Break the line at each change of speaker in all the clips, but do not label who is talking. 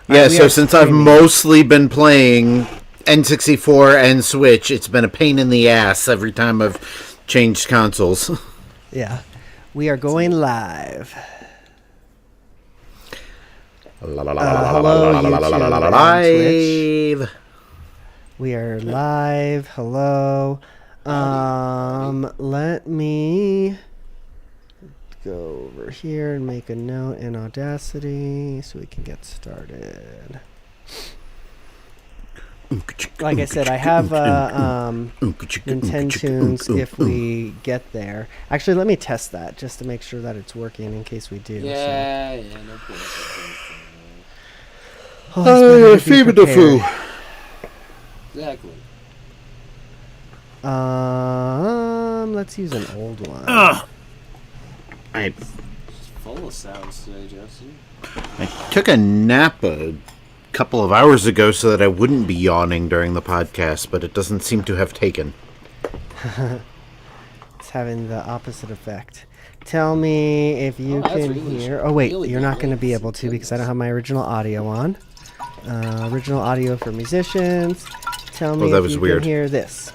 Yeah, so since I've mostly been playing N64 and Switch, it's been a pain in the ass every time I've changed consoles.
Yeah. We are going live. Hello, YouTube and Twitch. We are live. Hello. Let me go over here and make a note in Audacity so we can get started. Like I said, I have Nintendo Tunes if we get there. Actually, let me test that just to make sure that it's working in case we do.
Yeah, no
problem. Fever the foo.
Exactly.
Let's use an old one.
It's full of sounds today, Justin.
I took a nap a couple of hours ago so that I wouldn't be yawning during the podcast, but it doesn't seem to have taken.
It's having the opposite effect. Tell me if you can hear. Oh wait, you're not going to be able to because I don't have my original audio on. Original audio for musicians. Tell me if you can hear this.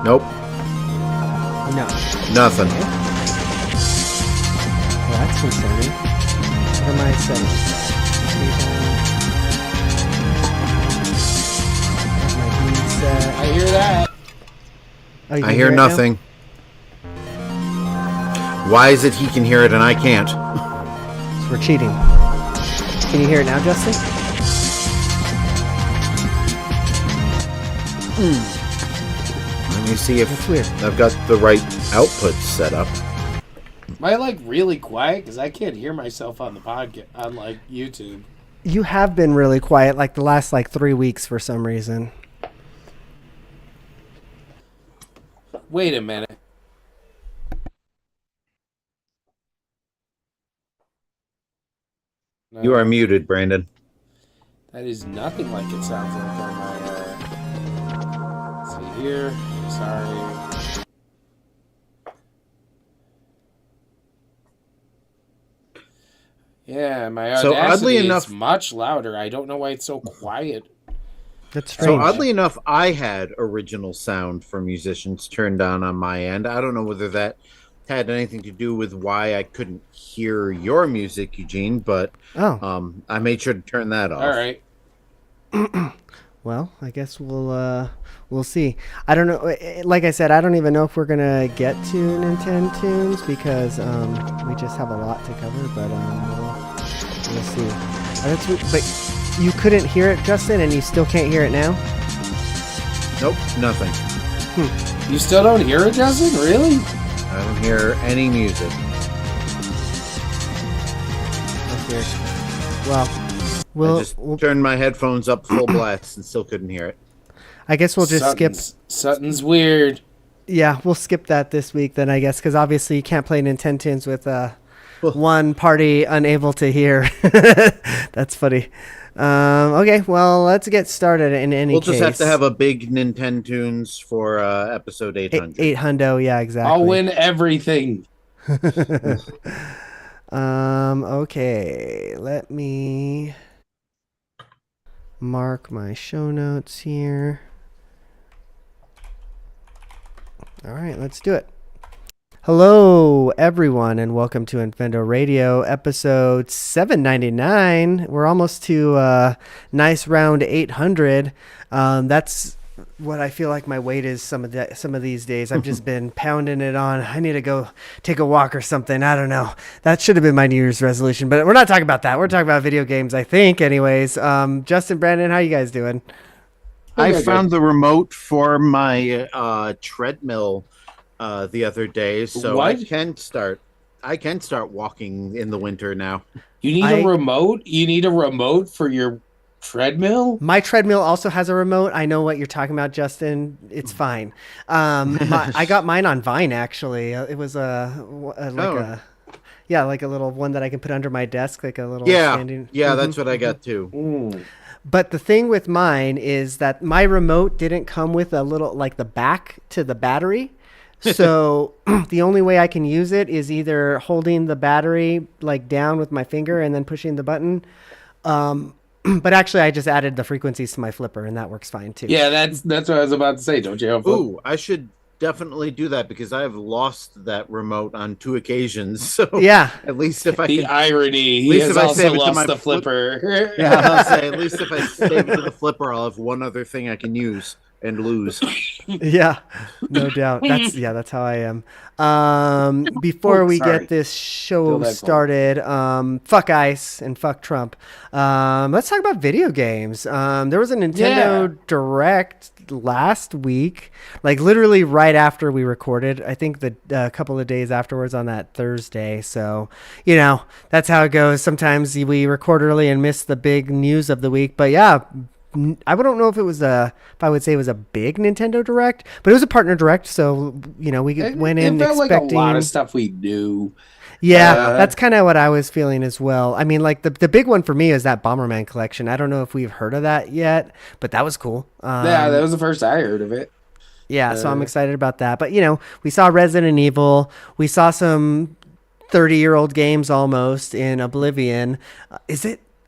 Nope.
No.
Nothing.
Okay. Well, that's concerning. What am I setting?
I hear that.
Oh,
I hear nothing. Why is it he can hear it and I can't?
So we're cheating. Can you hear it now, Justin?
Let me see if I've got the right output set up.
Am I like really quiet? Because I can't hear myself on the podcast on like YouTube.
You have been really quiet like the last 3 weeks for some reason.
Wait a minute. No,
you are muted, Brandon.
That is nothing like it sounds like on my. Let's see here. Sorry. Yeah, my Audacity is much louder. I don't know why it's so quiet.
That's strange.
So oddly enough, I had original sound for musicians turned on my end. I don't know whether that had anything to do with why I couldn't hear your music, Eugene, but I made sure to turn that off.
All right.
Well, I guess we'll see. I don't know. Like I said, I don't even know if we're gonna get to Nintendo Tunes because we just have a lot to cover. But we'll see. But you couldn't hear it, Justin, and you still can't hear it now?
Nope, nothing.
You still don't hear it, Justin? Really?
I don't hear any music.
That's weird. Well,
I just turned my headphones up full blast and still couldn't hear it.
I guess we'll just skip.
Something's weird.
Yeah, we'll skip that this week then, I guess, because obviously you can't play Nintendo Tunes with one party unable to hear. That's funny. Okay, well, let's get started in any case.
We'll just have to have a big Nintendo Tunes for episode 800.
800, yeah, exactly.
I'll win everything.
Okay, let me mark my show notes here. All right, let's do it. Hello, everyone, and welcome to Infendo Radio, episode 799. We're almost to nice round 800. That's what I feel like my weight is some of these days. I've just been pounding it on. I need to go take a walk or something. I don't know. That should have been my New Year's resolution, but we're not talking about that. We're talking about video games, I think, anyways. Justin, Brandon, how you guys doing?
I found the remote for my treadmill the other day, so what? I can start walking in the winter now.
You need a remote? You need a remote for your treadmill?
My treadmill also has a remote. I know what you're talking about, Justin. It's fine. I got mine on Vine, actually. It was like a little one that I can put under my desk, like a little standing.
Yeah, that's what I got too.
Ooh.
But the thing with mine is that my remote didn't come with a little, like the back to the battery. So the only way I can use it is either holding the battery like down with my finger and then pushing the button. But actually, I just added the frequencies to my flipper, and that works fine too.
Yeah, that's what I was about to say. Don't you have fun?
Ooh, I should definitely do that because I have lost that remote on 2 occasions. So
Yeah,
at least if I
The
can,
irony, he
least
has
if I
also
save it to
lost
my
the flipper.
yeah, I'll say at least if I save it to the flipper, I'll have one other thing I can use and lose.
yeah, no doubt. That's how I am. Before
Oh,
we
sorry.
get this
Feel
show
that
started, fuck ICE and fuck Trump. Let's talk about video games. There was a Nintendo Direct last week, like literally right after we recorded. I think the a couple of days afterwards on that Thursday. So, that's how it goes. Sometimes we record early and miss the big news of the week. But yeah, I don't know if if I would say it was a big Nintendo Direct, but it was a partner direct. So, we went in
It felt like
expecting
a lot of stuff we knew.
Yeah, that's kind of what I was feeling as well. I mean, like the big one for me is that Bomberman Collection. I don't know if we've heard of that yet, but that was cool.
Yeah, that was the first I heard of it.
Yeah, so I'm excited about that. But we saw Resident Evil. We saw some 30-year-old games almost in Oblivion.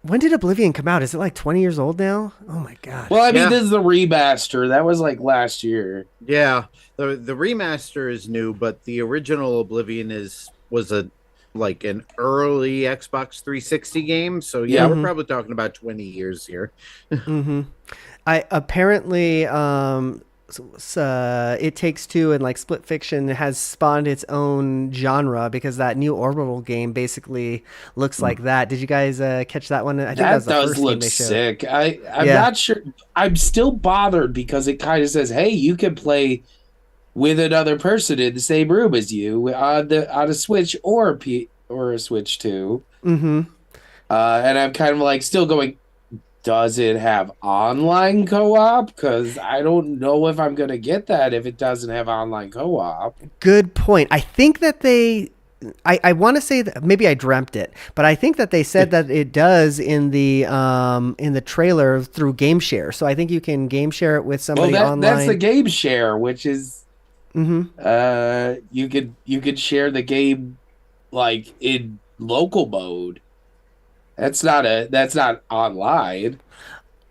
When did Oblivion come out? Is it like 20 years old now? Oh my god.
Well, I mean,
Yeah.
this is the remaster. That was like last year.
Yeah, the remaster is new, but the original Oblivion was an early Xbox 360 game. So yeah, we're probably talking about 20 years here.
I apparently It Takes Two and like Split Fiction has spawned its own genre because that new Orbital game basically looks like that. Did you guys catch that one? I think that was the
does
first
look
game they showed.
sick. I'm not sure. I'm still bothered because it kind of says, "Hey, you can play with another person in the same room as you on a Switch or a Switch 2."
Mm-hmm.
And I'm kind of like still going, does it have online co-op? Because I don't know if I'm going to get that if it doesn't have online co-op.
Good point. I think that I want to say that maybe I dreamt it, but I think that they said that it does in the trailer through game share. So I think you can game share it with somebody online.
That's the game share, which is
Mm-hmm.
you could share the game like in local mode. That's not online.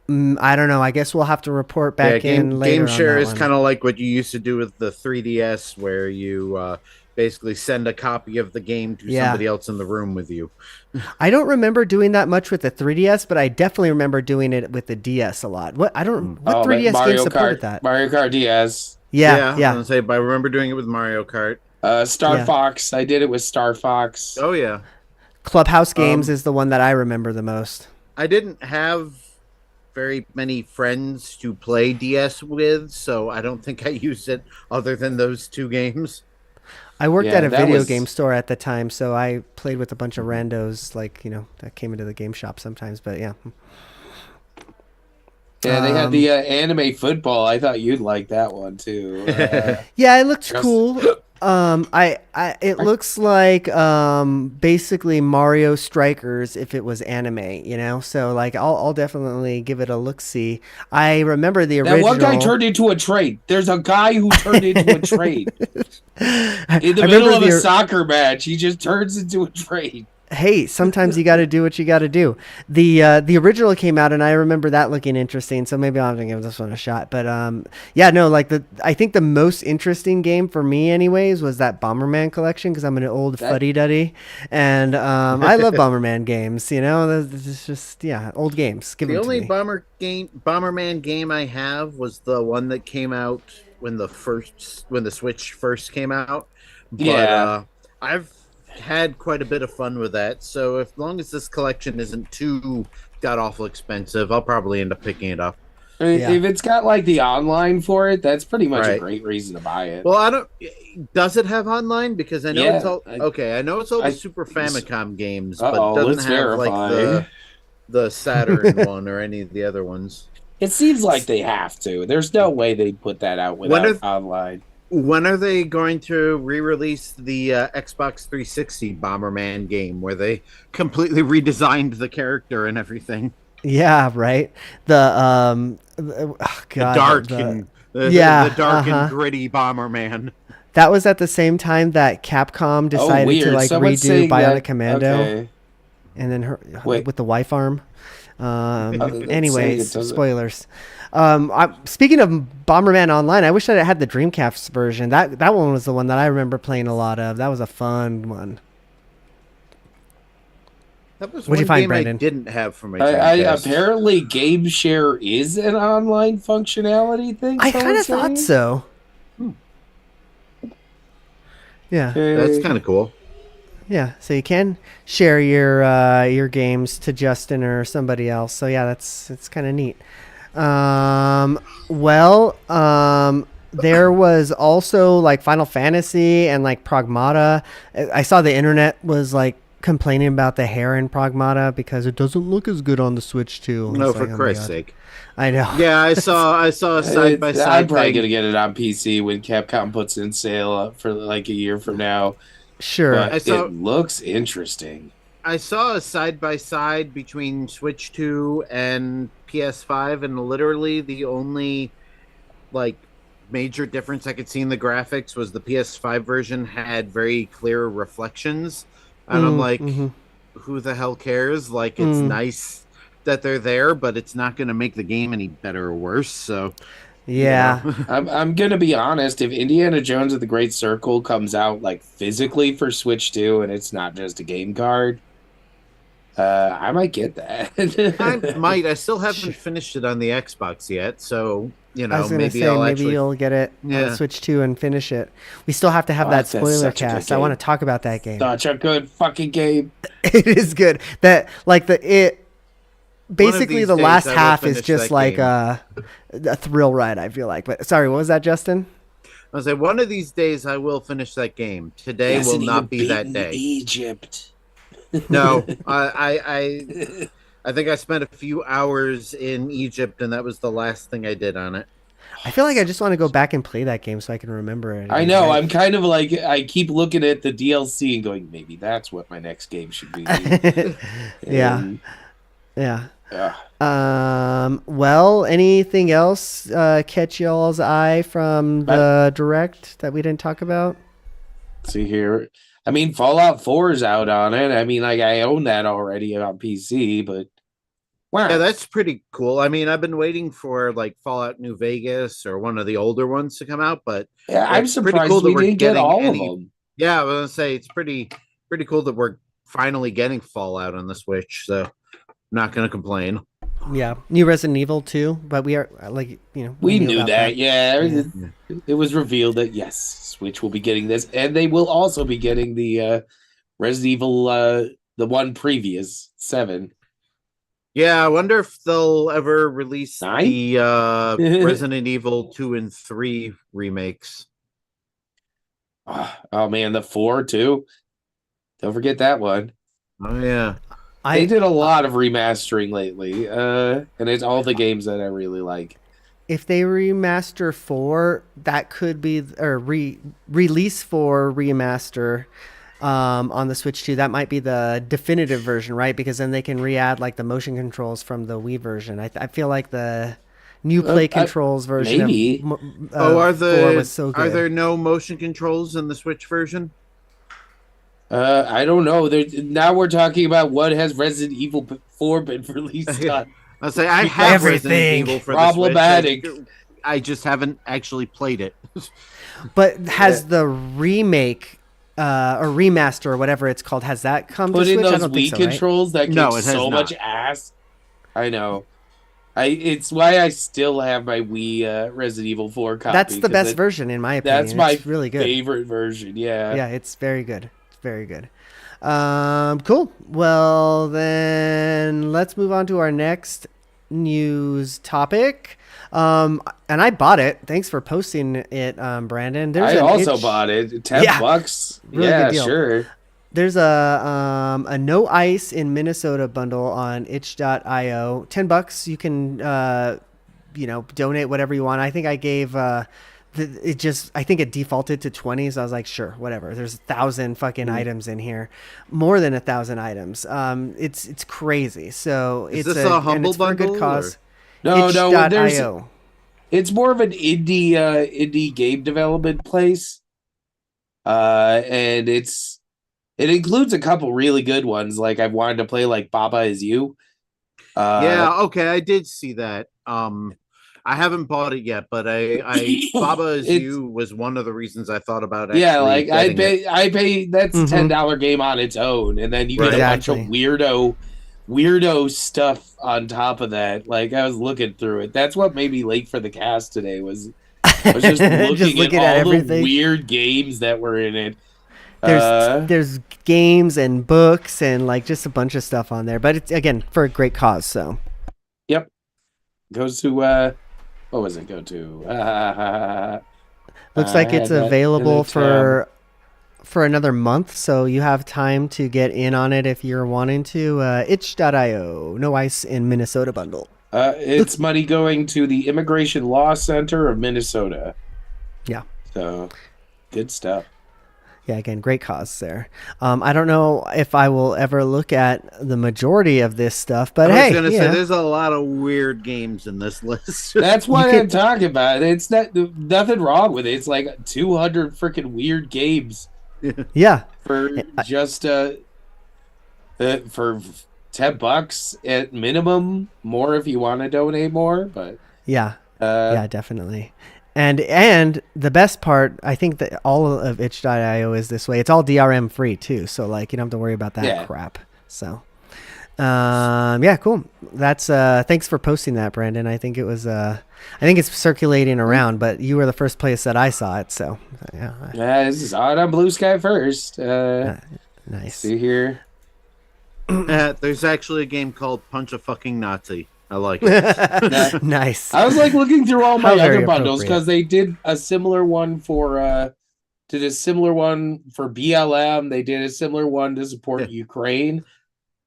I don't know. I guess we'll have to report back in later.
Game share
on
is kind of like what you used to do with the 3DS, where you basically send a copy of the game to somebody else in the room with you.
I don't remember doing that much with the 3DS, but I definitely remember doing it with the DS a lot. What 3DS game supported that?
Mario Kart DS.
Yeah.
I was gonna say, but I remember doing it with Mario Kart.
Star Fox. I did it with Star Fox.
Oh yeah.
Clubhouse Games is the one that I remember the most.
I didn't have very many friends to play DS with, so I don't think I used it other than those 2 games.
I worked at a video game store at the time, so I played with a bunch of randos, that came into the game shop sometimes. But yeah.
Yeah, they had the anime football. I thought you'd like that one too.
Yeah, it looked cool. It looks like basically Mario Strikers if it was anime, So like I'll definitely give it a look see. I remember the original.
That one guy turned into a train. There's a guy who turned into a train. In the middle of a soccer match, he just turns into a train.
Hey, sometimes you got to do what you got to do. The original came out, and I remember that looking interesting. So maybe I'll have to give this one a shot. But I think the most interesting game for me, anyways, was that Bomberman Collection because I'm an old fuddy duddy, and I love Bomberman games. It's just old games. Give
the
them to
only
me.
Bomberman game I have was the one that came out when the Switch first came out. But I've had quite a bit of fun with that, so as long as this collection isn't too god-awful expensive, I'll probably end up picking it up.
I mean, if it's got like the online for it, that's pretty much a great reason to buy it.
Well, does it have online? Because I know it's all I know it's all the Super Famicom games, but it doesn't have like the Saturn one or any of the other ones.
It seems like they have to. There's no way they put that out without online.
When are they going to re-release the Xbox 360 Bomberman game where they completely redesigned the character and everything?
Yeah, right. The
dark and gritty Bomberman.
That was at the same time that Capcom decided to
weird.
like
Someone's
redo
saying
Bionic
that.
Commando,
Okay.
and then her
Wait.
with the wife arm.
That's saying it
Anyways,
doesn't.
spoilers. Speaking of Bomberman Online, I wish that it had the Dreamcast version. That one was the one that I remember playing a lot of. That was a fun one.
That was
What'd you
one
find,
game I
Brandon?
didn't have for my
I
Dreamcast.
apparently Game Share is an online functionality thing.
I kind
Someone's
of thought
saying.
so. Yeah.
That's
Okay.
kind of cool.
Yeah, so you can share your games to Justin or somebody else. So yeah, it's kind of neat. Well, there was also like Final Fantasy and like Pragmata. I saw the internet was like complaining about the hair in Pragmata because it doesn't look as good on the Switch too.
No,
It's
for
like, oh my
Christ's
God.
sake.
I know.
Yeah, I saw a side by
I'm
side
probably
thing.
gonna get it on PC when Capcom puts it in sale for like a year from now.
Sure.
But it looks interesting.
I saw a side by side between Switch 2 and PS5, and literally the only like major difference I could see in the graphics was the PS5 version had very clear reflections. And I'm like,
Mm-hmm.
who the hell cares? Like, it's nice that they're there, but it's not going to make the game any better or worse. So,
Yeah.
you know.
I'm gonna be honest. If Indiana Jones and the Great Circle comes out like physically for Switch 2 and it's not just a game card, I might get that.
I might. I still haven't finished it on the Xbox yet, so
I was gonna
maybe
say
I'll
maybe
actually.
you'll get it on
Yeah.
Switch 2 and finish it. We still have to have that
That's
spoiler
such a good
cast. I want
game.
to talk about that game.
Such a good fucking game.
It is good. That like the it basically
these
the
days
last
I will
half is
finish
just
that
like
game.
a thrill ride. I feel like. But sorry, what was that, Justin?
I was like, one of these days I will finish that game. Today
Yes,
will
and
not
you've
be that
beaten
day.
Egypt.
No, I think I spent a few hours in Egypt, and that was the last thing I did on it.
I feel like I just want to go back and play that game so I can remember it.
I know. I'm kind of like I keep looking at the DLC and going, maybe that's what my next game should be.
Yeah.
And,
Yeah.
uh,
Well, anything else catch y'all's eye from the direct that we didn't talk about?
see here. I mean, Fallout 4 is out on it. I mean, like I own that already on PC, but wow.
Yeah, that's pretty cool. I mean, I've been waiting for like Fallout New Vegas or one of the older ones to come out, but
Yeah, I'm
it's pretty
surprised
cool that
we
we're
didn't get
getting
all
any.
of them.
Yeah, I was gonna say it's pretty cool that we're finally getting Fallout on the Switch. So, I'm not gonna complain.
Yeah, new Resident Evil 2, but we are like
We knew
about
that. Yeah,
Yeah.
it was revealed that yes, Switch will be getting this, and they will also be getting the Resident Evil, the one previous 7.
Yeah, I wonder if they'll ever release
9?
the Resident Evil 2 and 3 remakes.
Oh man, the 4 too. Don't forget that one.
Oh yeah.
They did a lot of remastering lately, and it's all the games that I really like.
If they remaster 4, that could be or release 4 remaster on the Switch 2. That might be the definitive version, right? Because then they can re-add like the motion controls from the Wii version. I feel like the new play controls version
maybe.
Are
4 was so good.
Are there no motion controls in the Switch version?
I don't know. Now we're talking about what has Resident Evil 4 been released on.
I'll say I have
Everything.
Resident Evil for
Problematic.
the Switch. I just haven't actually played it.
But has the remake or remaster or whatever it's called, has that come
Put
to
in
Switch? I
those
don't think
Wii
so, right?
controls that kick
No, it has
so
not.
much ass. I know. It's why I still have my Wii Resident Evil 4 copy.
That's the best version in my opinion.
That's my
it's really good.
favorite version. Yeah.
Yeah, it's very good. It's very good. Cool. Well, then let's move on to our next news topic. And I bought it. Thanks for posting it, Brandon.
I also bought it. $10.
Really
yeah,
good deal.
sure.
There's a no ice in Minnesota bundle on itch.io. $10. You can donate whatever you want. I think I gave I think it defaulted to 20, so I was like, sure, whatever. There's 1,000 fucking items in here, more than 1,000 items. It's crazy. So
Is
it's
this a humble
and it's for a good
bundle,
cause.
No,
itch.io.
it's more of an indie game development place. And it includes a couple really good ones. Like I've wanted to play like Baba Is You.
Yeah, okay, I did see that. I haven't bought it yet, but I Baba Is You was one of the reasons I thought about actually
like I
getting it.
pay that's $10 game on its own, and then you get a bunch of weirdo stuff on top of that. Like I was looking through it. That's what made me late for the cast today. I was just looking at all the weird games that were in it.
There's games and books and like just a bunch of stuff on there, but it's again for a great cause. So,
yep, goes to what was it? Go to
looks like it's available for another month, so you have time to get in on it if you're wanting to. Itch.io, no ice in Minnesota bundle.
It's money going to the Immigration Law Center of Minnesota.
Yeah,
so good stuff.
Yeah, again, great cause there. I don't know if I will ever look at the majority of this stuff, but
I was going to say there's a lot of weird games in this list.
That's what I'm talking about. It's nothing wrong with it. It's like 200 freaking weird games.
Yeah.
For just for $10 at minimum, more if you want to donate more. But
yeah, definitely. And the best part, I think that all of itch.io is this way. It's all DRM free too, so like you don't have to worry about that crap. So, cool. That's thanks for posting that, Brandon. I think it was I think it's circulating around, but you were the first place that I saw it. So
yeah, this is on Blue Sky first.
Nice.
See here.
There's actually a game called Punch a Fucking Nazi. I like it.
Nice.
I was like looking through all my other bundles because they did a similar one for BLM. They did a similar one to support Ukraine.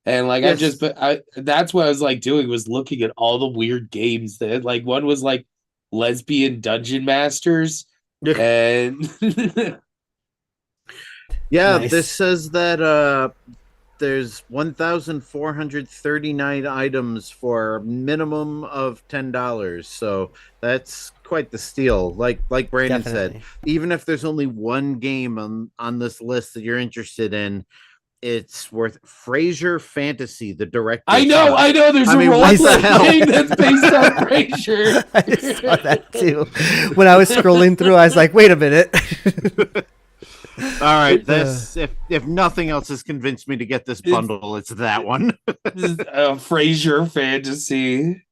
And like that's what I was like doing, was looking at all the weird games that like one was like lesbian dungeon masters. And
this says that there's 1,439 items for a minimum of $10. So that's quite the steal. Like Brandon said, even if there's only one game on this list that you're interested in, it's worth Frasier Fantasy, the director.
I know. There's a role-playing game that's based on Frasier.
I saw that too. When I was scrolling through, I was like, wait a minute.
All right, this if nothing else has convinced me to get this bundle, it's that one.
Frasier Fantasy.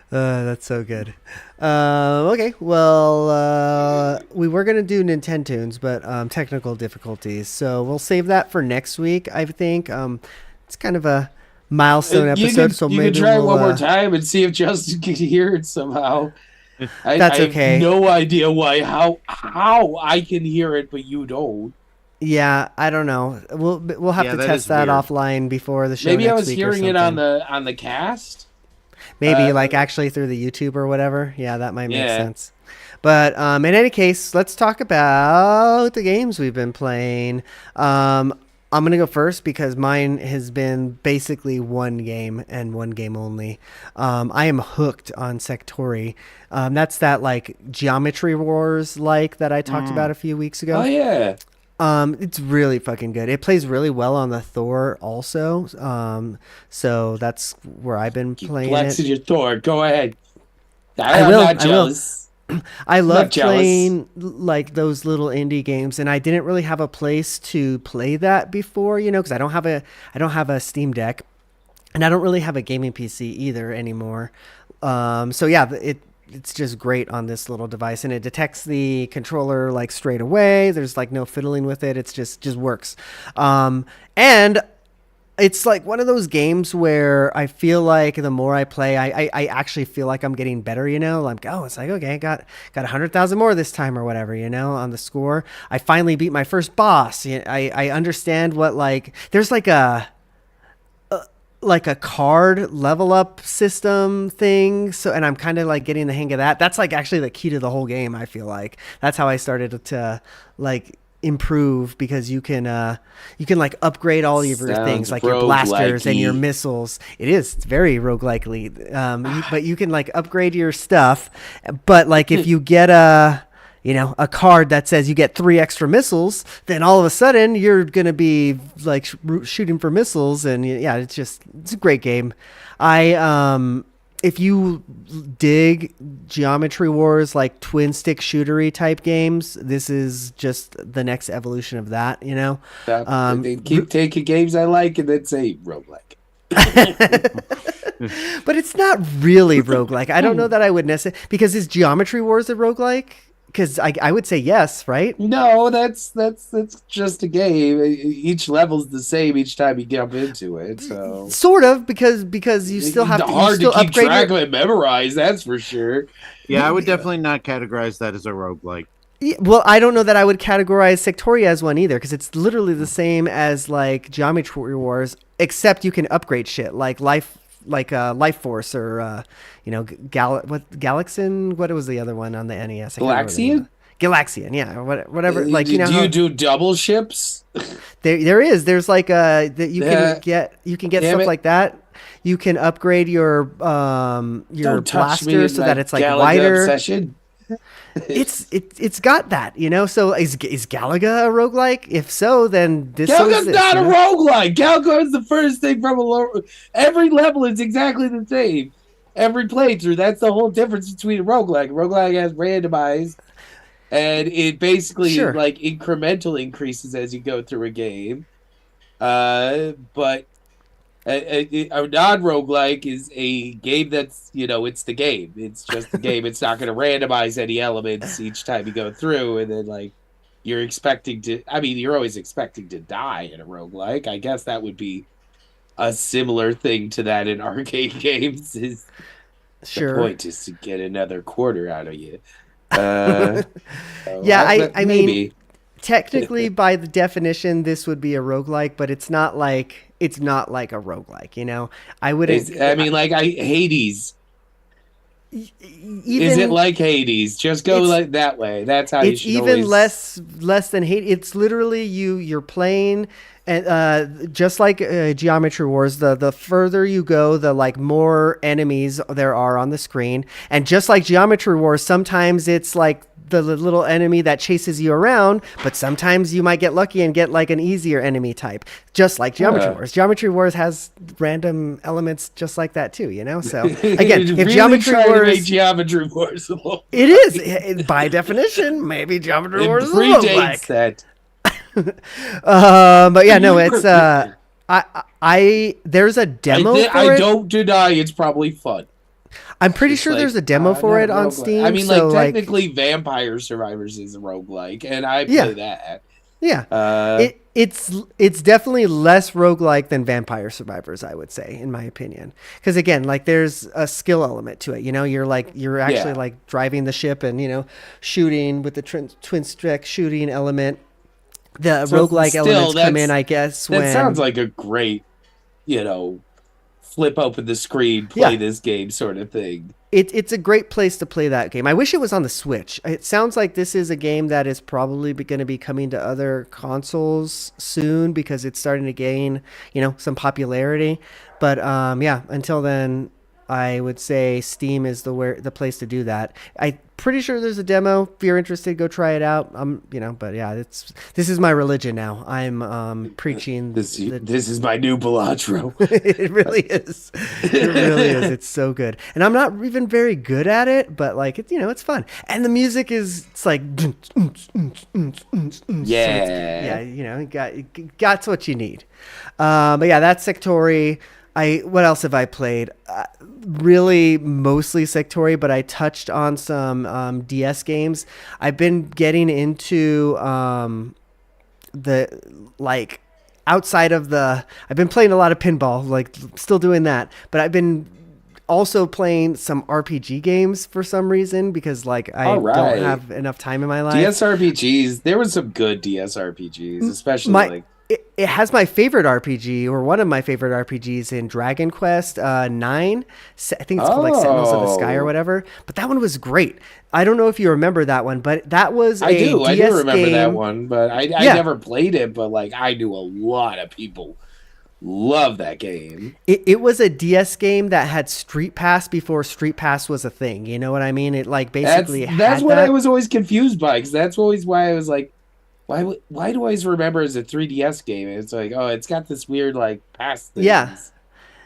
That's so good. Okay, well, we were gonna do Nintendo's, but technical difficulties, so we'll save that for next week. I think it's kind of a milestone episode, so maybe
you can try it one more time and see if Justin can hear it somehow.
That's okay.
I have no idea how I can hear it, but you don't.
Yeah, I don't know. We'll have to test that offline before the show.
Maybe I was hearing it on the cast.
Maybe like actually through the YouTube or whatever. Yeah, that might make sense. But in any case, let's talk about the games we've been playing. I'm going to go first because mine has been basically one game and one game only. I am hooked on Sektori. That's that like Geometry Wars that I talked about a few weeks ago.
Oh, yeah.
It's really fucking good. It plays really well on the Thor also. So that's where I've been playing
flexing your Thor. Go ahead.
I'm not
jealous.
I love playing like those little indie games, and I didn't really have a place to play that before, because I don't have a Steam Deck, and I don't really have a gaming PC either anymore. So yeah, it's just great on this little device, and it detects the controller like straight away. There's like no fiddling with it. It's just works. And it's like one of those games where I feel like the more I play, I actually feel like I'm getting better, it's like, okay, I got 100,000 more this time or whatever, on the score. I finally beat my first boss. I understand what there's like a card level up system thing. So, and I'm kind of like getting the hang of that. That's like actually the key to the whole game. I feel like that's how I started to improve, because you can like upgrade all of your things, like your blasters and your missiles. It's very roguelikely. But you can like upgrade your stuff, but like if you get a card that says you get 3 extra missiles, then all of a sudden you're going to be like shooting for missiles. And yeah, it's a great game. If you dig Geometry Wars, like twin stick shootery type games, this is just the next evolution of that,
They keep taking games I like and then say roguelike.
But it's not really roguelike. I don't know that I would necessarily, because is Geometry Wars a roguelike? Because I would say yes, right?
No, that's just a game. Each level's the same each time you jump into it. So
sort of, because you still have
hard to keep track of and memorize. That's for sure.
Yeah, I would definitely not categorize that as a roguelike.
Yeah, well, I don't know that I would categorize Sektori as one either, because it's literally the same as like Geometry Wars, except you can upgrade shit like Life Force or Galaxian. What was the other one on the NES?
Galaxian.
Galaxian, yeah, whatever. Like
do you do double ships?
There's like that you can get stuff like that. You can upgrade your blaster so that it's like
Galaga
wider.
Obsession.
It's got that, So is Galaga a roguelike? If so, then this
Galaga's not a roguelike. Galaga is the first thing from every level is exactly the same. Every playthrough, that's the whole difference between a roguelike. A roguelike has randomized, and it basically like incremental increases as you go through a game. But a non-roguelike is a game that's, it's the game. It's just the game. It's not going to randomize any elements each time you go through. And then, like, you're always expecting to die in a roguelike. I guess that would be a similar thing to that in arcade games. The point is to get another quarter out of you.
I mean, technically, by the definition, this would be a roguelike, but it's not like a roguelike, I wouldn't.
Hades. Is it like Hades? Just go like that way. That's how you should
even less than Hades. It's literally you're playing, and just like Geometry Wars, the further you go, the like more enemies there are on the screen. And just like Geometry Wars, sometimes it's like the little enemy that chases you around, but sometimes you might get lucky and get like an easier enemy type, just like Geometry Wars. Geometry Wars has random elements just like that too, So again, if really
Geometry Wars,
it is by definition maybe Geometry Wars is a roguelike.
That.
But yeah, no, it's there's a demo for it.
I don't deny it's probably fun.
I'm pretty sure there's a demo for it on Steam.
I mean, technically, Vampire Survivors is a roguelike, and I play that.
Yeah. It's definitely less roguelike than Vampire Survivors, I would say, in my opinion. Because again, like there's a skill element to it. You're actually like driving the ship and shooting with the twin stick shooting element. The roguelike elements come in, I guess.
That sounds like a great, flip open the screen, play this game sort of thing.
It's a great place to play that game. I wish it was on the Switch. It sounds like this is a game that is probably going to be coming to other consoles soon because it's starting to gain, some popularity. But until then, I would say Steam is the place to do that. I'm pretty sure there's a demo. If you're interested, go try it out. But yeah, this is my religion now. I'm preaching.
This is my new Bellatro.
It really is. It really is. It's so good, and I'm not even very good at it, but like it's fun, and the music it's like got what you need. But yeah, that's Sektori. What else have I played? Really, mostly Sektori, but I touched on some DS games. I've been getting into outside of I've been playing a lot of pinball, like still doing that, but I've been also playing some RPG games for some reason because like I don't have enough time in my life.
DS RPGs, there were some good DS RPGs, especially
it has my favorite RPG, or one of my favorite RPGs in Dragon Quest 9. I think it's called like Sentinels of the Sky or whatever. But that one was great. I don't know if you remember that one, but that was
I do remember that one, but I never played it. But like I knew a lot of people Love that game.
It was a DS game that had Street Pass before Street Pass was a thing. You know what I mean? It like basically
That's
had
what I
that.
was always confused by, because that's always why I was like, why do I always remember as a 3DS game? It's like, oh, it's got this weird like pass
Yeah.
things.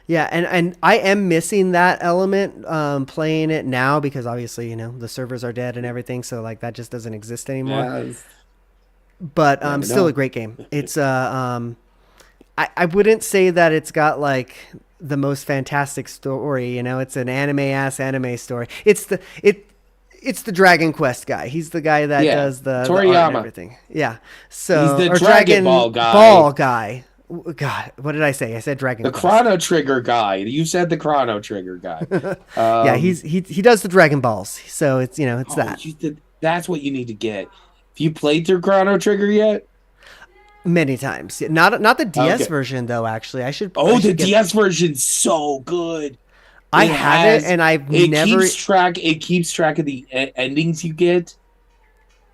Yeah, and I am missing that element playing it now because obviously, the servers are dead and everything, so like that just doesn't exist anymore.
Yeah,
But
never
still a
know.
great game. It's I wouldn't say that it's got like the most fantastic story, it's an anime story. It's the Dragon Quest guy. He's the guy that
Yeah,
does the art and
Toriyama.
everything. Yeah.
He's
So
the
or
Dragon
Dragon
Ball guy,
Ball guy. God, what did I say? I said Dragon
the
Quest.
Chrono Trigger guy. You said the Chrono Trigger guy.
Yeah,
Um,
he does the Dragon Balls. So it's
oh,
that.
that's what you need to get. Have you played through Chrono Trigger yet?
Many times. Not the DS
Okay.
version though, actually. I
Oh, the
should get
DS version's so good.
I have it and I've
It
never
keeps track of the endings you get.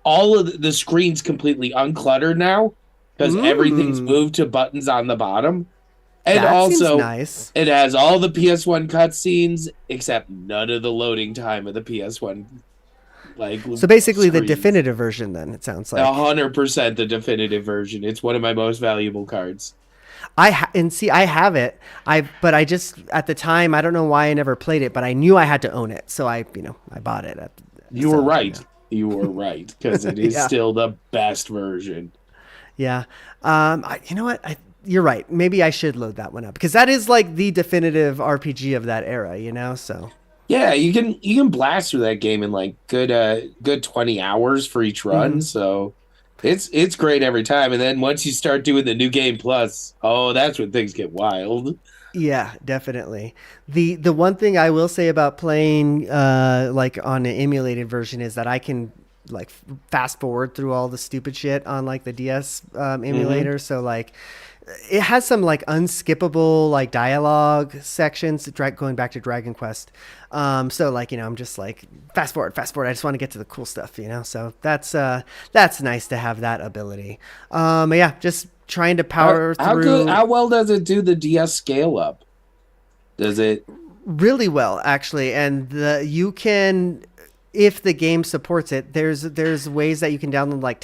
All of the screen's completely uncluttered now because everything's
Mm,
moved to buttons on the bottom. And
that seems
also,
nice.
it has all the PS1 cutscenes except none of the loading time of the PS1 like
So basically the
screens.
definitive version then, it sounds like.
100% the definitive version. It's one of my most valuable cards.
And see, I have it. But I just at the time I don't know why I never played it, but I knew I had to own it, so I bought it.
You were right. You were right because it is
Yeah,
still the best version.
yeah. You know what? You're right. Maybe I should load that one up because that is like the definitive RPG of that era. So
Yeah, you can blast through that game in like good 20 hours for each run.
hmm
So it's great every time. And then once you start doing the new game plus, oh, that's when things get wild.
yeah, definitely. The one thing I will say about playing like on an emulated version is that I can like fast forward through all the stupid shit on like the DS
Hmm.
emulator. So like it has some like unskippable like dialogue sections going back to Dragon Quest. So like I'm just like fast forward. I just want to get to the cool stuff. So that's nice to have that ability. Yeah, just trying to power
How
through
well does it do the DS scale up? Does it?
really well actually, and you can, if the game supports it, there's ways that you can download like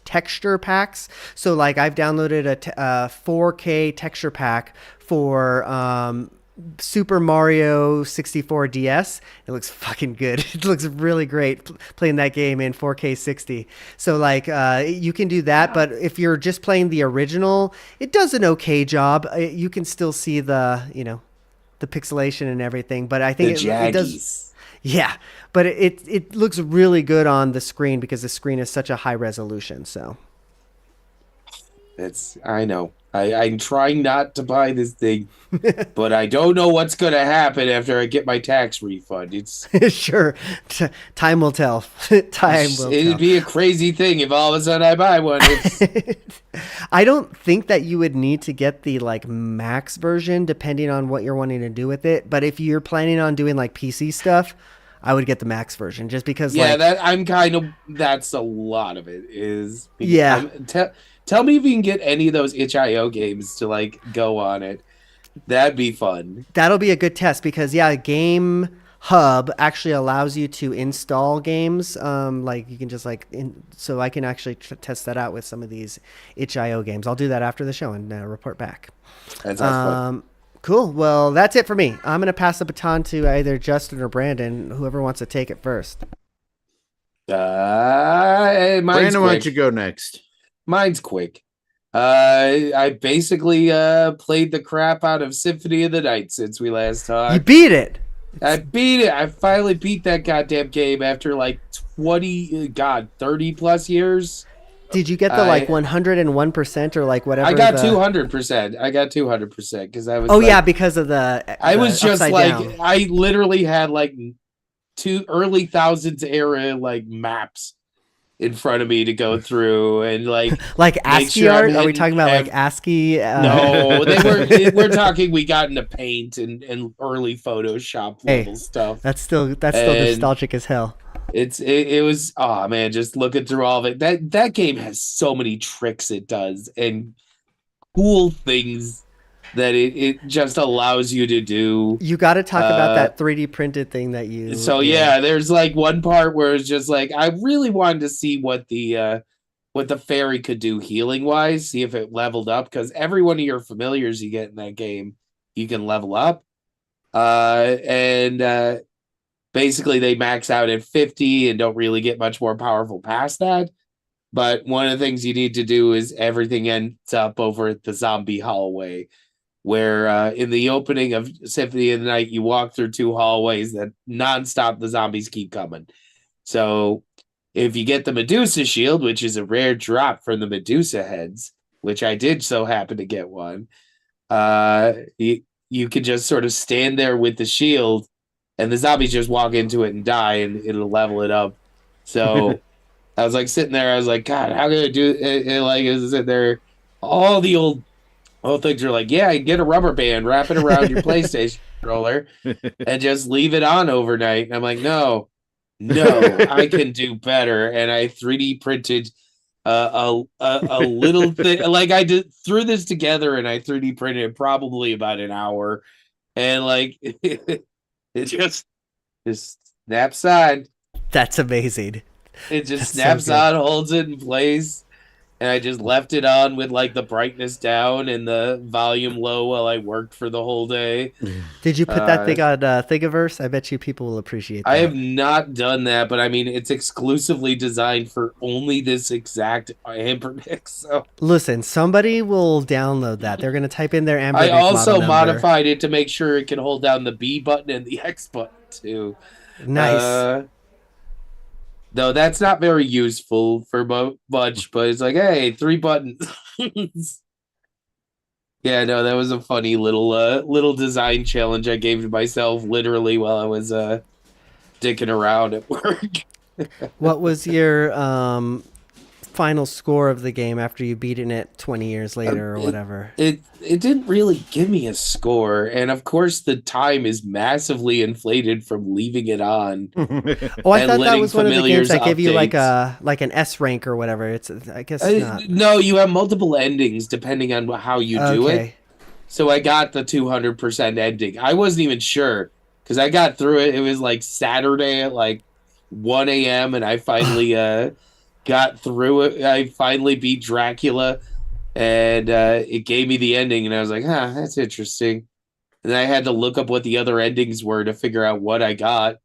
texture packs. So like I've downloaded a 4K texture pack for Super Mario 64 DS. It looks fucking good. It looks really great playing that game in 4K 60. So like you can do that, but if you're just playing the original, it does an okay job. You can still see the pixelation and everything, but I think
The
it does.
Jaggies.
Yeah, but it looks really good on the screen because the screen is such a high resolution. So
I know. I'm trying not to buy this thing, but I don't know what's going to happen after I get my tax refund.
sure, time will tell. Time will
It'd
tell.
be a crazy thing if all of a sudden I buy one. It's
I don't think that you would need to get the like max version depending on what you're wanting to do with it. But if you're planning on doing like PC stuff, I would get the max version just because
yeah,
like
that's a lot of it is.
yeah,
Tell me if you can get any of those itch.io games to like go on it. That'd be fun.
that'll be a good test because yeah, Game Hub actually allows you to install games. Like you can just so I can actually test that out with some of these itch.io games. I'll do that after the show and report back.
That sounds fun.
Cool. Well, that's it for me. I'm gonna pass the baton to either Justin or Brandon, whoever wants to take it first.
Mine's
Brandon, why don't you
quick.
go next?
Mine's quick. I basically played the crap out of Symphony of the Night since we last
You
talked.
beat it.
I beat it. I finally beat that goddamn game after like 30 plus years.
Did you get the like 101% or like whatever?
I got 200%. I got 200% because I was.
Oh
like,
yeah, because of
I
the
was just
upside
like
down.
I literally had like two early thousands era like maps in front of me to go through and like
Like
make
ASCII
sure I'm
art? Are we
hitting
talking about like ASCII?
No, we're talking we got into paint and early Photoshop
Hey,
level stuff.
that's still
And
nostalgic as hell.
it was, oh man, just looking through all of it. That game has so many tricks it does and cool things that it just allows you to do.
You got to talk about that 3D printed thing that you
So
did.
yeah, there's like one part where it's just like I really wanted to see what the fairy could do healing wise, see if it leveled up, because every one of your familiars you get in that game, you can level up. And basically they max out at 50 and don't really get much more powerful past that. But one of the things you need to do is everything ends up over at the zombie hallway, where in the opening of Symphony of the Night, you walk through 2 hallways that nonstop the zombies keep coming. So if you get the Medusa shield, which is a rare drop from the Medusa heads, which I did so happen to get one, you can just sort of stand there with the shield and the zombies just walk into it and die and it'll level it up. So I was like sitting there, I was like, God, how can I do it? And like, is it there? All the old things are like, yeah, get a rubber band, wrap it around your PlayStation controller, and just leave it on overnight. And I'm like, no, I can do better. And I 3D printed a little thing. Like I threw this together and I 3D printed probably about an hour. And like it just snaps on.
That's amazing.
It just snaps on, holds it in place. And I just left it on with like the brightness down and the volume low while I worked for the whole day.
Did you put that thing on Thingiverse? I bet you people will appreciate that.
I have not done that, but I mean, it's exclusively designed for only this exact Ambernick. So
listen, somebody will download that. They're going to type in their Ambernick.
I also modified it to make sure it can hold down the B button and the X button too.
Nice.
No, that's not very useful for much, but it's like, hey, 3 buttons. Yeah, no, that was a funny little design challenge I gave to myself literally while I was dicking around at work.
What was your final score of the game after you beaten it 20 years later or whatever?
It didn't really give me a score, and of course the time is massively inflated from leaving it on.
Oh, I thought that was one of the games that gave you like an S rank or whatever. It's I guess not.
No, you have multiple endings depending on how you do it. So I got the 200% ending. I wasn't even sure because I got through it. It was like Saturday at like 1 a.m. and I finally got through it. I finally beat Dracula, and it gave me the ending, and I was like, that's interesting. And then I had to look up what the other endings were to figure out what I got,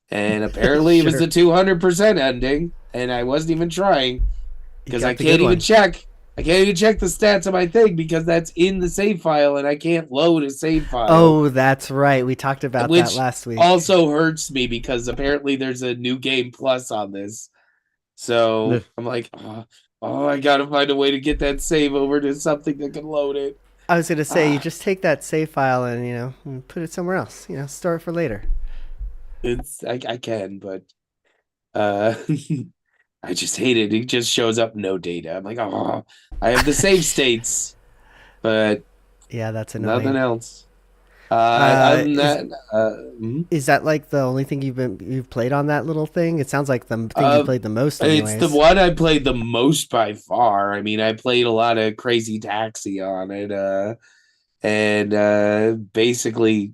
and apparently it was the 200% ending, and I wasn't even trying because I can't even check. I can't even check the stats of my thing because that's in the save file, and I can't load a save file.
Oh, that's right. We talked about that last week.
Also hurts me because apparently there's a new game plus on this. So I'm like, I gotta find a way to get that save over to something that can load it.
I was gonna say, you just take that save file and put it somewhere else. Store it for later.
I can, but I just hate it. It just shows up no data. I'm like, I have the save states, but
yeah, that's annoying.
Nothing else. Other than that,
is that like the only thing you've played on that little thing? It sounds like the thing you played the most. Anyways.
It's the one I played the most by far. I mean, I played a lot of Crazy Taxi on it, and basically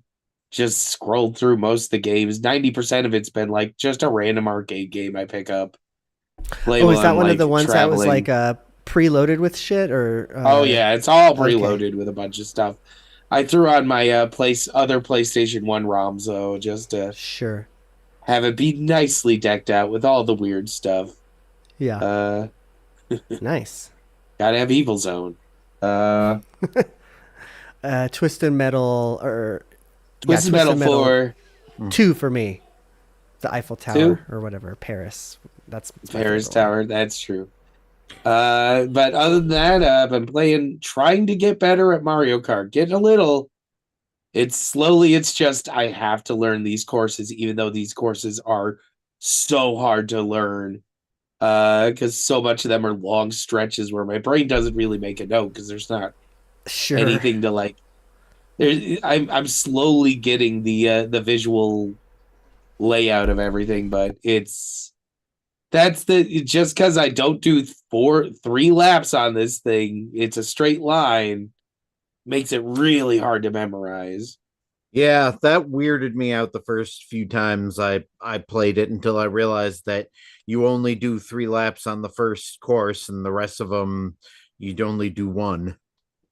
just scrolled through most of the games. 90% of it's been like just a random arcade game I pick up.
Is that one of the ones that was like preloaded with shit or?
Oh yeah, it's all preloaded with a bunch of stuff. I threw on my other PlayStation 1 ROMs though, just to have it be nicely decked out with all the weird stuff.
Yeah. Nice.
Gotta have Evil Zone.
Twisted Metal or
Twisted Metal 4.
2 for me. The Eiffel Tower or whatever. Paris. That's
Paris Tower. That's true. But other than that, I've been trying to get better at Mario Kart. Getting a little. It's just I have to learn these courses, even though these courses are so hard to learn. Because so much of them are long stretches where my brain doesn't really make a note because there's not anything to like. I'm slowly getting the visual layout of everything, but just because I don't do 3 laps on this thing, it's a straight line, makes it really hard to memorize.
Yeah, that weirded me out the first few times I played it until I realized that you only do 3 laps on the first course and the rest of them you'd only do one.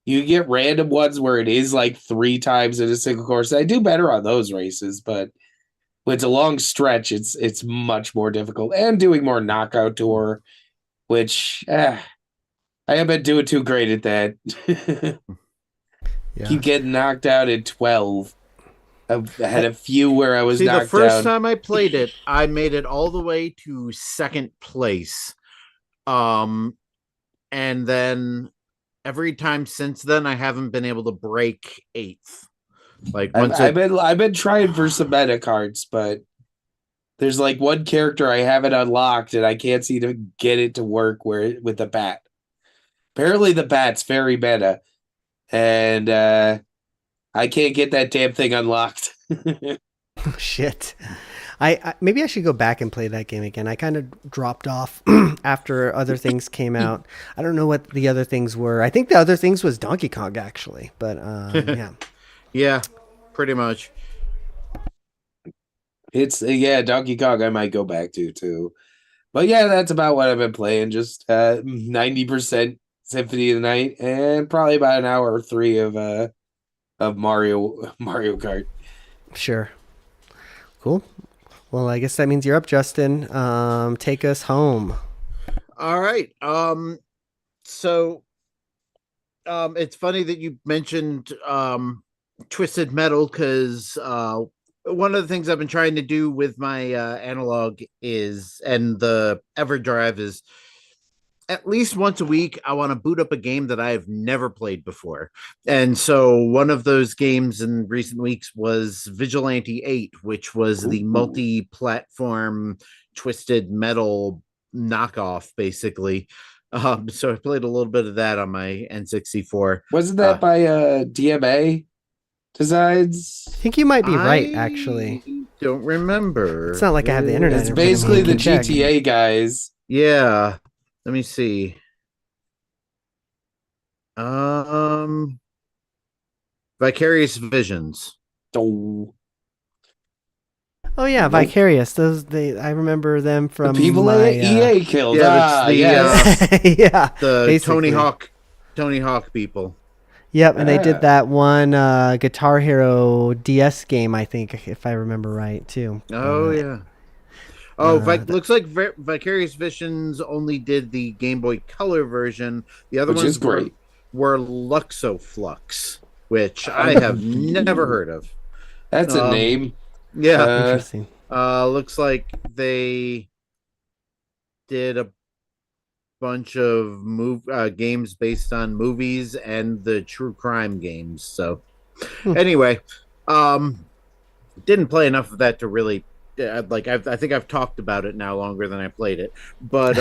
You get random ones where it is like 3 times in a single course. I do better on those races, but when it's a long stretch, it's much more difficult. And doing more knockout tour, which I haven't been doing too great at that.
Yeah.
Keep getting knocked out at 12. I've had a few where I was
See, the
knocked
first
down.
time I played it, I made it all the way to second place. And then every time since then, I haven't been able to break eighth. Like
I've been trying for some meta cards, but there's like one character I haven't unlocked, and I can't seem to get it to work with the bat. Apparently, the bat's very meta, and I can't get that damn thing unlocked.
Oh, shit. I maybe I should go back and play that game again. I kind of dropped off after other things came out. I don't know what the other things were. I think the other things was Donkey Kong actually, but yeah.
Yeah, pretty much.
It's Donkey Kong I might go back to too. But yeah, that's about what I've been playing. Just 90% Symphony of the Night and probably about an hour or 3 of Mario Kart.
Sure. Cool. Well, I guess that means you're up, Justin. Take us home.
All right. So it's funny that you mentioned Twisted Metal because one of the things I've been trying to do with my analog and the EverDrive is at least once a week, I want to boot up a game that I've never played before. And so one of those games in recent weeks was Vigilante 8, which was the multi-platform Twisted Metal knockoff, basically. So I played a little bit of that on my N64.
Wasn't that by DMA Designs?
I think you might be right, actually.
Don't remember.
It's not like I have the internet.
It's basically the GTA guys.
Yeah. Let me see. Vicarious Visions.
Oh
yeah, Vicarious. I remember them from
the people at EA killed.
Yeah,
yeah,
the
basically.
Tony Hawk people.
Yep, and they did that one Guitar Hero DS game, I think, if I remember right, too.
Oh yeah. Oh, looks like Vicarious Visions only did the Game Boy Color version. The other ones were Luxoflux, which I have never heard of.
That's a name.
Yeah.
Interesting.
Looks like they did a bunch of games based on movies and the true crime games. So anyway, didn't play enough of that to really I think I've talked about it now longer than I played it, but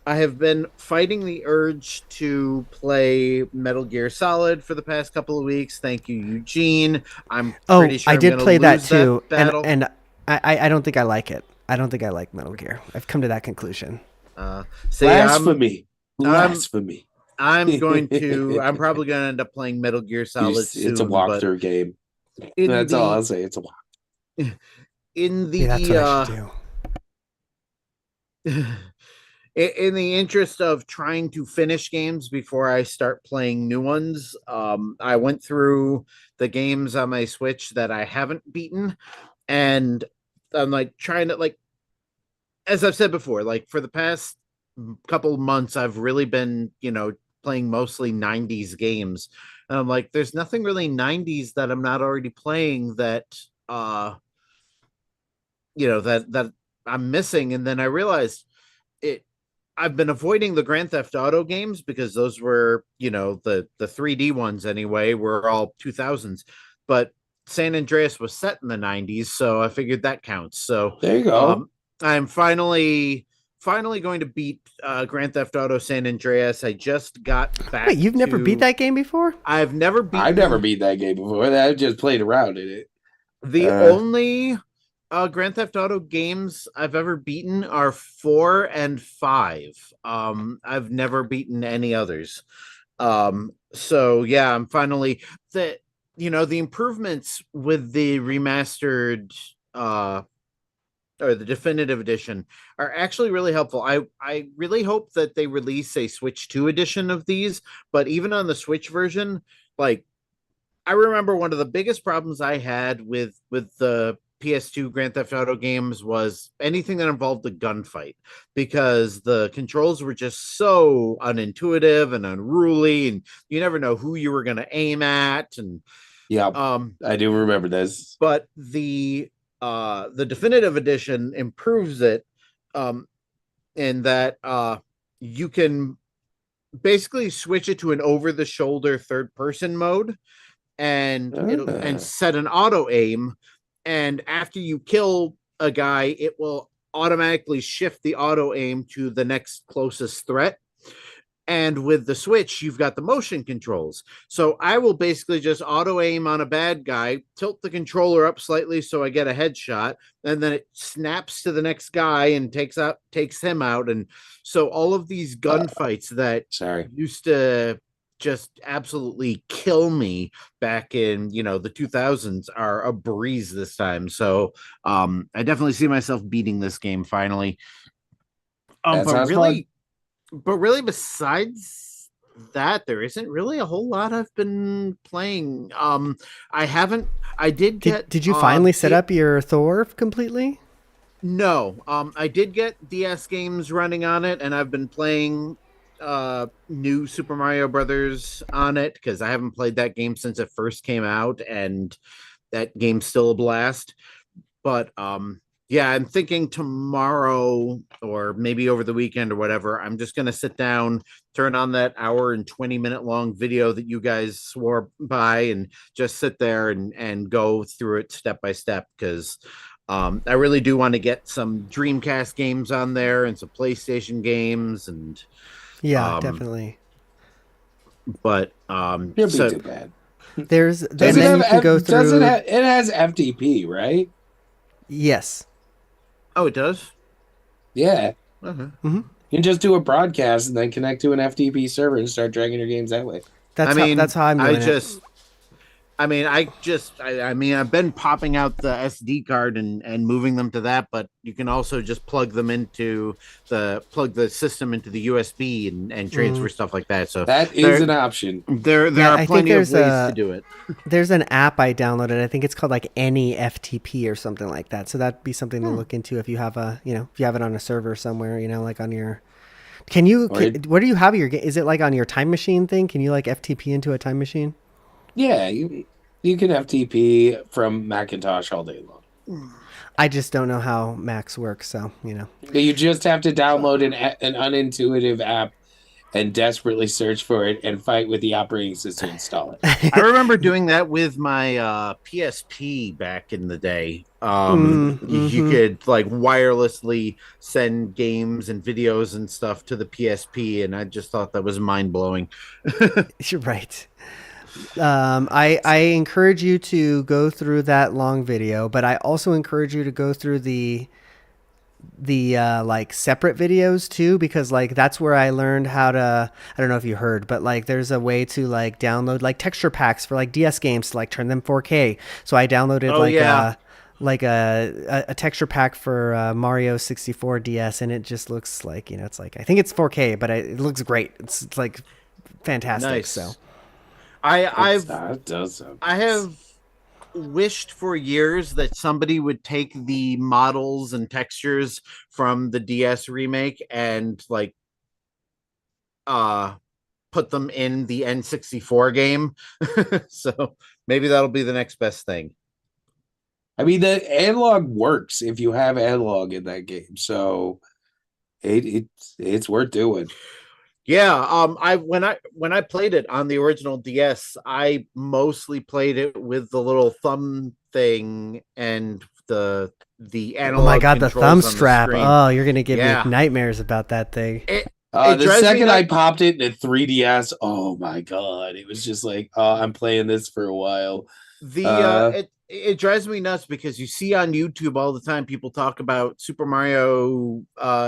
I have been fighting the urge to play Metal Gear Solid for the past couple of weeks. Thank you, Eugene. I'm pretty sure
I did play that too,
and
I don't think I like it. I don't think I like Metal Gear. I've come to that conclusion.
Blasphemy.
Blasphemy. I'm probably going to end up playing Metal Gear Solid soon.
It's a walkthrough game. That's all I'll say. It's a walk.
That's what I should
do. In the interest of trying to finish games before I start playing new ones, I went through the games on my Switch that I haven't beaten, and I'm trying to as I've said before, for the past couple months, I've really been, playing mostly 90s games. And I'm there's nothing really 90s that I'm not already playing that, that I'm missing. And then I realized I've been avoiding the Grand Theft Auto games because those were, the 3D ones anyway, were all 2000s. But San Andreas was set in the 90s, so I figured that counts. So
there you go.
I'm finally going to beat Grand Theft Auto San Andreas. I just got back.
Wait, you've never beat that game before?
I've never beat
that game before. I've just played around in it.
The only Grand Theft Auto games I've ever beaten are 4 and 5. I've never beaten any others. So yeah, I'm finally the improvements with the remastered or the definitive edition are actually really helpful. I really hope that they release a Switch 2 edition of these, but even on the Switch version, like I remember one of the biggest problems I had with the PS2 Grand Theft Auto games was anything that involved a gunfight because the controls were just so unintuitive and unruly, and you never know who you were going to aim at. And
Yeah, I do remember this.
But the definitive edition improves it, in that you can basically switch it to an over the shoulder third person mode and set an auto aim, and after you kill a guy it will automatically shift the auto aim to the next closest threat. And with the Switch, you've got the motion controls. So I will basically just auto aim on a bad guy, tilt the controller up slightly so I get a headshot, and then it snaps to the next guy and takes him out. And so all of these gunfights that used to just absolutely kill me back in the 2000s are a breeze this time. So I definitely see myself beating this game finally. But really. Fun. But really, besides that, there isn't really a whole lot I've been playing. I haven't. I did get.
Did you finally set up your Thor completely?
No. I did get DS games running on it, and I've been playing new Super Mario Brothers on it because I haven't played that game since it first came out, and that game's still a blast. But yeah, I'm thinking tomorrow or maybe over the weekend or whatever, I'm just going to sit down, turn on that hour and 20-minute long video that you guys swore by and just sit there and go through it step by step because I really do want to get some Dreamcast games on there and some PlayStation games. And
yeah, definitely.
But
it'd be too bad.
There's then you can go through.
It has FTP, right?
Yes.
Oh, it does?
Yeah.
Uh-huh.
Mm-hmm.
You can just do a broadcast and then connect to an FTP server and start dragging your games that way.
That's how I'm doing it.
I've been popping out the SD card and moving them to that, but you can also just plug the system into the USB and transfer stuff like that. So
that is an option.
There are plenty of ways to do it.
There's an app I downloaded. I think it's called like Any FTP or something like that. So that'd be something to look into if you have if you have it on a server somewhere, like on your. Where do you have your? Is it like on your time machine thing? Can you like FTP into a time machine?
Yeah, you can FTP from Macintosh all day long.
I just don't know how Macs work, so
You just have to download an unintuitive app and desperately search for it and fight with the operating system to install it.
I remember doing that with my PSP back in the day. You could like wirelessly send games and videos and stuff to the PSP, and I just thought that was mind blowing.
You're right. I encourage you to go through that long video, but I also encourage you to go through the like separate videos too, because like that's where I learned how to, I don't know if you heard, but like there's a way to like download like texture packs for like DS games to like turn them 4K. So I downloaded a texture pack for Mario 64 DS, and it just looks like, it's like, I think it's 4K, but it looks great. It's like fantastic.
Nice.
So
I have wished for years that somebody would take the models and textures from the DS remake and like put them in the N64 game. So maybe that'll be the next best thing.
I mean, the analog works if you have analog in that game, so it's worth doing.
Yeah, when I played it on the original DS, I mostly played it with the little thumb thing and the analog.
Oh my god, the thumb strap! Oh, you're gonna give me nightmares about that thing.
The second I popped it in a 3DS, oh my god, it was just like, oh, I'm playing this for a while.
It drives me nuts because you see on YouTube all the time people talk about Super Mario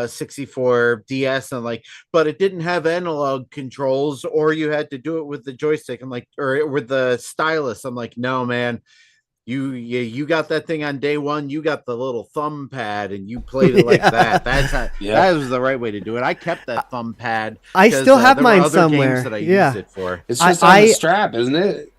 64 DS and like, but it didn't have analog controls, or you had to do it with the joystick and like, or with the stylus. I'm like, no, man. You got that thing on day one. You got the little thumb pad, and you played it like that. That's how, that was the right way to do it. I kept that thumb pad.
I still have mine somewhere.
That I used it for.
It's just on the strap, isn't it?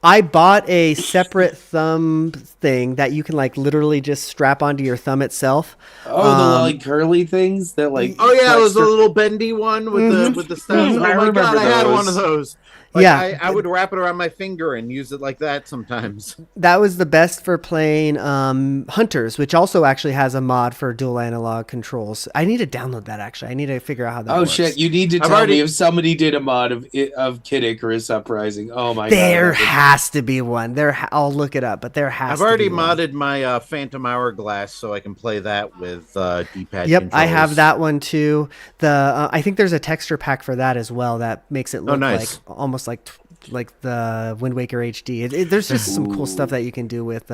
I bought a separate thumb thing that you can like literally just strap onto your thumb itself.
Oh, the like curly things that like.
Oh yeah, it was a little bendy one with the stuff. Oh my god, I had one of those. Like, I would wrap it around my finger and use it like that sometimes.
That was the best for playing Hunters, which also actually has a mod for dual analog controls. I need to download that, actually. I need to figure out how that works.
Oh, shit. You need to tell me if somebody did a mod of Kid Icarus Uprising. Oh, my god.
There has to be one. I'll look it up, but there has to be one.
I've already modded my Phantom Hourglass so I can play that with D-pad
Yep,
controls.
I have that one, too. I think there's a texture pack for that as well that makes it look like almost like the Wind Waker HD. There's just some cool stuff that you can do with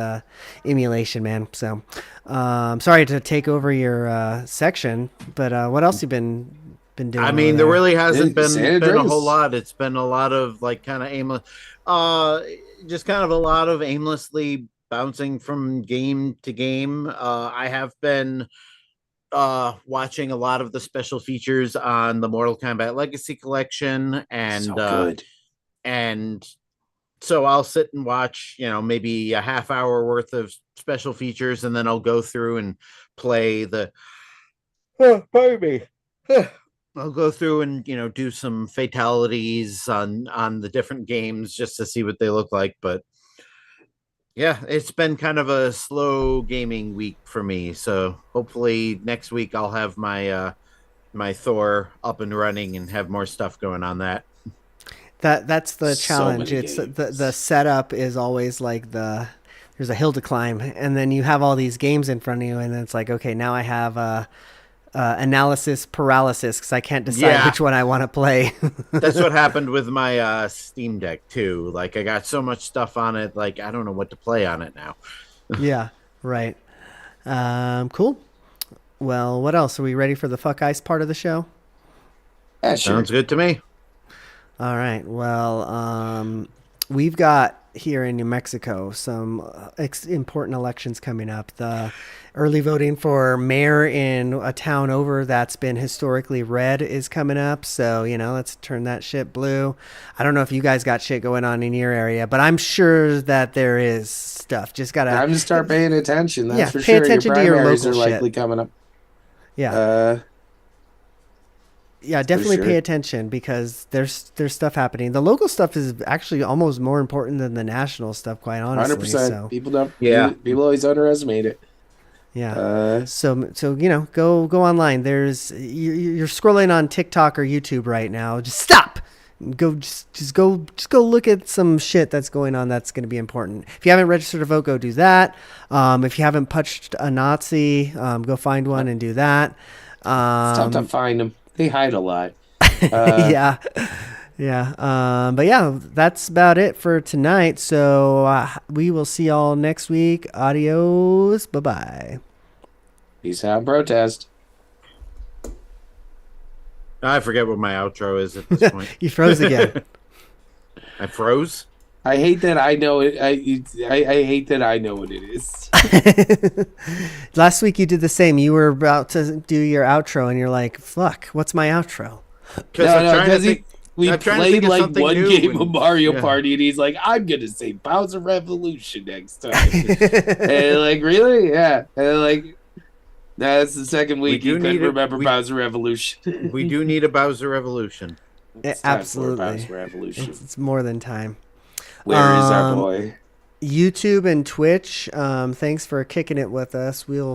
emulation, man. So, sorry to take over your section, but what else you been doing?
I mean, there really hasn't been a whole lot. It's been a lot of like kind of aimless, just kind of a lot of aimlessly bouncing from game to game. I have been watching a lot of the special features on the Mortal Kombat Legacy Collection, and
so good.
And so I'll sit and watch, maybe a half hour worth of special features, and then I'll go through and play pardon me. I'll go through and, do some fatalities on the different games just to see what they look like. But yeah, it's been kind of a slow gaming week for me. So hopefully next week I'll have my my Thor up and running and have more stuff going on that.
That's the challenge. It's the setup is always like there's a hill to climb, and then you have all these games in front of you, and then it's like, okay, now I have analysis paralysis because I can't decide which one I want to play.
That's what happened with my Steam Deck too. Like I got so much stuff on it, like I don't know what to play on it now.
Yeah, right. Cool. Well, what else? Are we ready for the fuck ice part of the show?
Yeah, sure.
Sounds good to me.
All right. Well, we've got here in New Mexico some important elections coming up. The early voting for mayor in a town over that's been historically red is coming up. So, let's turn that shit blue. I don't know if you guys got shit going on in your area, but I'm sure that there is stuff. Just got to...
Time to start paying attention. That's for
pay
sure.
attention
your
to your
primaries
local
are likely
shit.
coming up.
Yeah. Yeah, definitely pay attention because there's stuff happening. The local stuff is actually almost more important than the national stuff, quite honestly.
100%. So. People always underestimate it.
Yeah. So go online. You're scrolling on TikTok or YouTube right now. Just stop. Just go look at some shit that's going on that's going to be important. If you haven't registered to vote, go do that. If you haven't punched a Nazi, go find one and do that.
It's tough to find them. They hide a lot.
Yeah. But yeah, that's about it for tonight. So we will see y'all next week. Adios. Bye-bye.
Peace out, protest.
I forget what my outro is at this point.
You froze again.
I froze?
I hate that I know it. I hate that I know what it is.
Last week you did the same. You were about to do your outro, and you're like, "Fuck, what's my outro?"
Because we played like one game of Mario Party, and he's like, "I'm gonna say Bowser Revolution next time." And like, really? Yeah. And like, that's the second week you couldn't remember Bowser Revolution.
We do need a Bowser Revolution.
Absolutely,
Bowser Revolution.
It's more than time.
Where is our boy?
YouTube and Twitch, thanks for kicking it with us. We'll